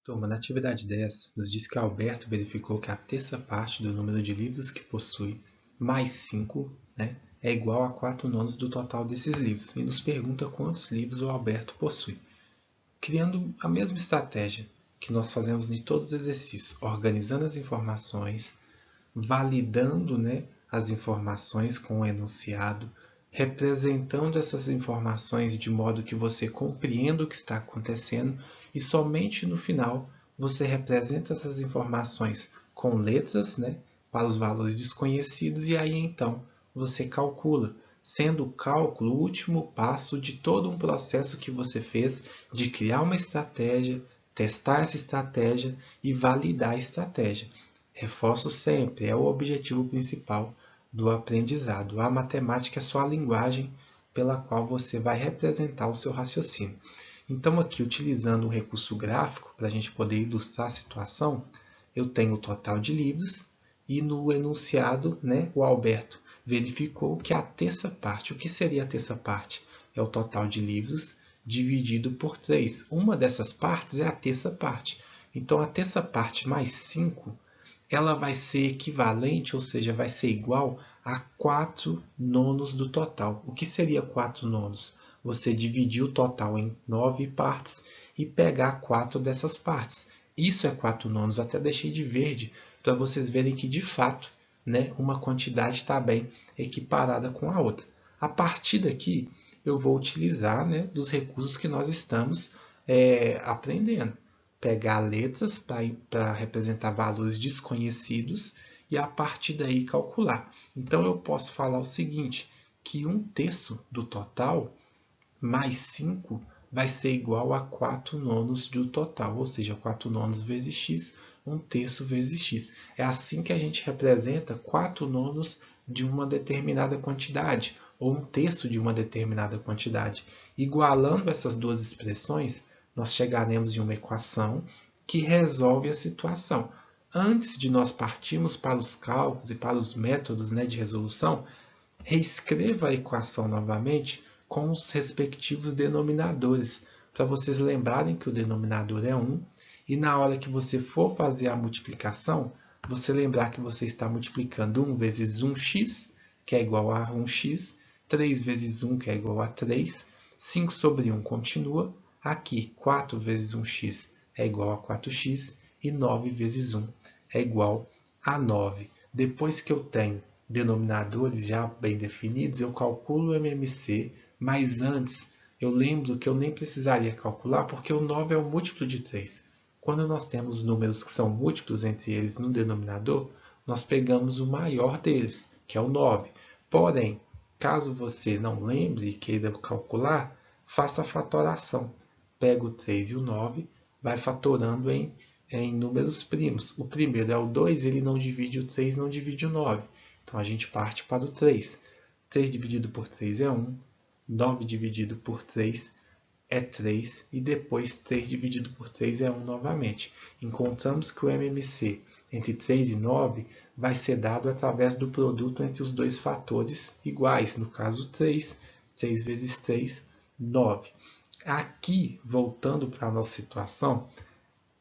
Turma, na atividade 10, nos diz que Alberto verificou que a terça parte do número de livros que possui, mais 5, é igual a 4 nonos do total desses livros, e nos pergunta quantos livros o Alberto possui. Criando a mesma estratégia que nós fazemos em todos os exercícios, organizando as informações, validando as informações com o enunciado, representando essas informações de modo que você compreenda o que está acontecendo e somente no final você representa essas informações com letras para os valores desconhecidos e aí então você calcula, sendo o cálculo o último passo de todo um processo que você fez de criar uma estratégia, testar essa estratégia e validar a estratégia. Reforço sempre, é o objetivo principal do aprendizado. A matemática é só a linguagem pela qual você vai representar o seu raciocínio. Então aqui, utilizando o recurso gráfico, para a gente poder ilustrar a situação, eu tenho o total de livros e no enunciado, o Alberto verificou que a terça parte, o que seria a terça parte? É o total de livros dividido por 3. Uma dessas partes é a terça parte. Então a terça parte mais 5, ela vai ser equivalente, ou seja, vai ser igual a 4 nonos do total. O que seria 4 nonos? Você dividir o total em 9 partes e pegar 4 dessas partes. Isso é 4 nonos, até deixei de verde para vocês verem que de fato uma quantidade está bem equiparada com a outra. A partir daqui eu vou utilizar dos recursos que nós estamos aprendendo. Pegar letras para representar valores desconhecidos e a partir daí calcular. Então eu posso falar o seguinte, que 1/3 do total mais 5 vai ser igual a 4 nonos do total, ou seja, 4 nonos vezes x, 1/3 vezes x. É assim que a gente representa 4 nonos de uma determinada quantidade, ou 1/3 de uma determinada quantidade. Igualando essas duas expressões, nós chegaremos em uma equação que resolve a situação. Antes de nós partirmos para os cálculos e para os métodos de resolução, reescreva a equação novamente com os respectivos denominadores, para vocês lembrarem que o denominador é 1, e na hora que você for fazer a multiplicação, você lembrar que você está multiplicando 1 vezes 1x, que é igual a 1x, 3 vezes 1, que é igual a 3, 5 sobre 1 continua, aqui 4 vezes 1x é igual a 4x, e 9 vezes 1 é igual a 9. Depois que eu tenho denominadores já bem definidos, eu calculo o MMC, mas antes eu lembro que eu nem precisaria calcular, porque o 9 é o múltiplo de 3. Quando nós temos números que são múltiplos entre eles no denominador, nós pegamos o maior deles, que é o 9. Porém, caso você não lembre e queira calcular, faça a fatoração. Pega o 3 e o 9, vai fatorando em números primos. O primeiro é o 2, ele não divide o 3, não divide o 9. Então a gente parte para o 3. 3 dividido por 3 é 1. 9 dividido por 3 é 3. E depois 3 dividido por 3 é 1 novamente. Encontramos que o MMC entre 3 e 9 vai ser dado através do produto entre os dois fatores iguais. No caso 3. 3 vezes 3, 9. Aqui, voltando para a nossa situação,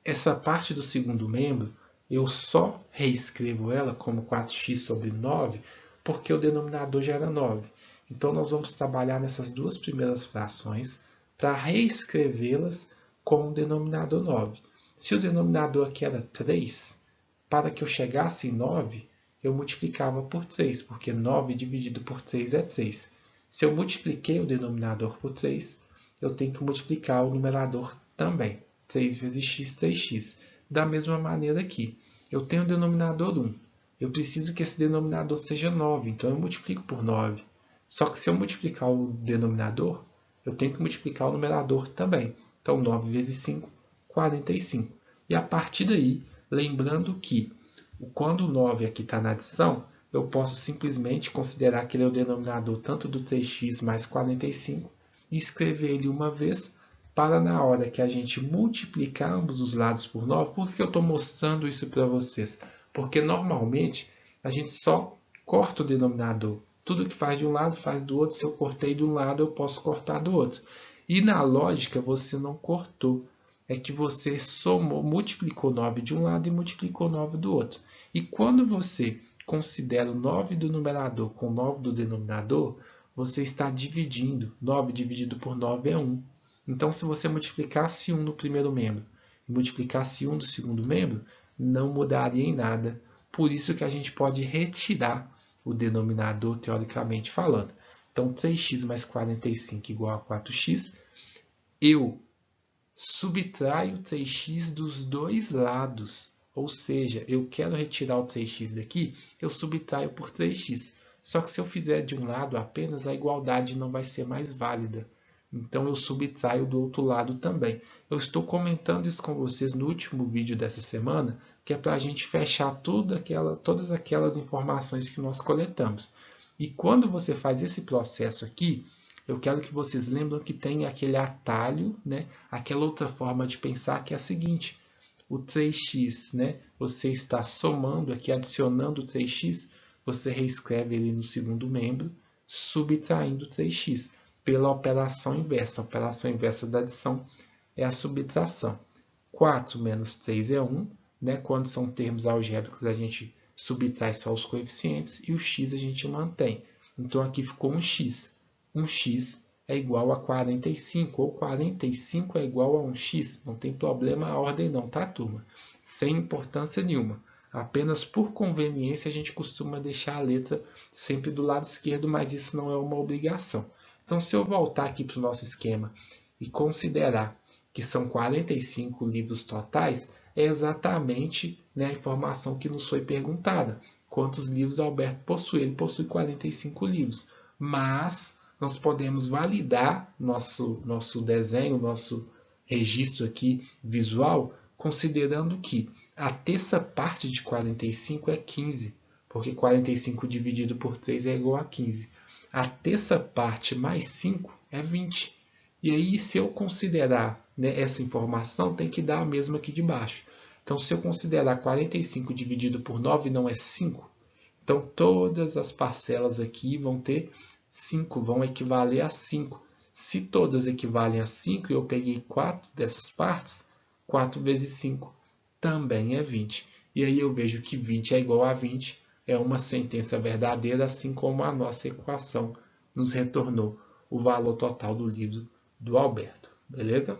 essa parte do segundo membro, eu só reescrevo ela como 4x sobre 9, porque o denominador já era 9. Então, nós vamos trabalhar nessas duas primeiras frações para reescrevê-las com o denominador 9. Se o denominador aqui era 3, para que eu chegasse em 9, eu multiplicava por 3, porque 9 dividido por 3 é 3. Se eu multipliquei o denominador por 3, eu tenho que multiplicar o numerador também. 3 vezes x, 3x. Da mesma maneira aqui, eu tenho o denominador 1. Eu preciso que esse denominador seja 9, então eu multiplico por 9. Só que se eu multiplicar o denominador, eu tenho que multiplicar o numerador também. Então 9 vezes 5, 45. E a partir daí, lembrando que quando o 9 aqui está na adição, eu posso simplesmente considerar que ele é o denominador tanto do 3x mais 45 e escrever ele uma vez para na hora que a gente multiplicar ambos os lados por 9. Por que eu estou mostrando isso para vocês? Porque normalmente a gente só corta o denominador. Tudo que faz de um lado faz do outro. Se eu cortei de um lado, eu posso cortar do outro. E na lógica você não cortou. é que você somou, multiplicou 9 de um lado e multiplicou 9 do outro. E quando você considera o 9 do numerador com 9 do denominador, você está dividindo. 9 dividido por 9 é 1. Então, se você multiplicasse 1 no primeiro membro e multiplicasse 1 do segundo membro, não mudaria em nada. Por isso que a gente pode retirar o denominador, teoricamente falando. Então, 3x mais 45 igual a 4x. Eu subtraio 3x dos dois lados. Ou seja, eu quero retirar o 3x daqui, eu subtraio por 3x. Só que se eu fizer de um lado apenas, a igualdade não vai ser mais válida. Então, eu subtraio do outro lado também. Eu estou comentando isso com vocês no último vídeo dessa semana, que é para a gente fechar todas aquelas informações que nós coletamos. E quando você faz esse processo aqui, eu quero que vocês lembrem que tem aquele atalho, né? Aquela outra forma de pensar que é a seguinte. O 3x, né? Você está somando aqui, adicionando o 3x, você reescreve ele no segundo membro, subtraindo 3x pela operação inversa. A operação inversa da adição é a subtração. 4 menos 3 é 1. Né? Quando são termos algébricos, a gente subtrai só os coeficientes e o x a gente mantém. Então, aqui ficou 1x. 1x é igual a 45, ou 45 é igual a 1x. Não tem problema a ordem não, tá, turma? Sem importância nenhuma. Apenas por conveniência a gente costuma deixar a letra sempre do lado esquerdo, mas isso não é uma obrigação. Então, se eu voltar aqui para o nosso esquema e considerar que são 45 livros totais, é exatamente, né, a informação que nos foi perguntada. Quantos livros Alberto possui? Ele possui 45 livros. Mas nós podemos validar nosso desenho, nosso registro aqui visual, considerando que a terça parte de 45 é 15, porque 45 dividido por 3 é igual a 15. A terça parte mais 5 é 20. E aí, se eu considerar, né, essa informação, tem que dar a mesma aqui de baixo. Então, se eu considerar 45 dividido por 9, não é 5? Então, todas as parcelas aqui vão ter 5, vão equivaler a 5. Se todas equivalem a 5 e eu peguei 4 dessas partes, 4 vezes 5 também é 20. E aí eu vejo que 20 é igual a 20, é uma sentença verdadeira, assim como a nossa equação nos retornou o valor total do livro do Alberto. Beleza?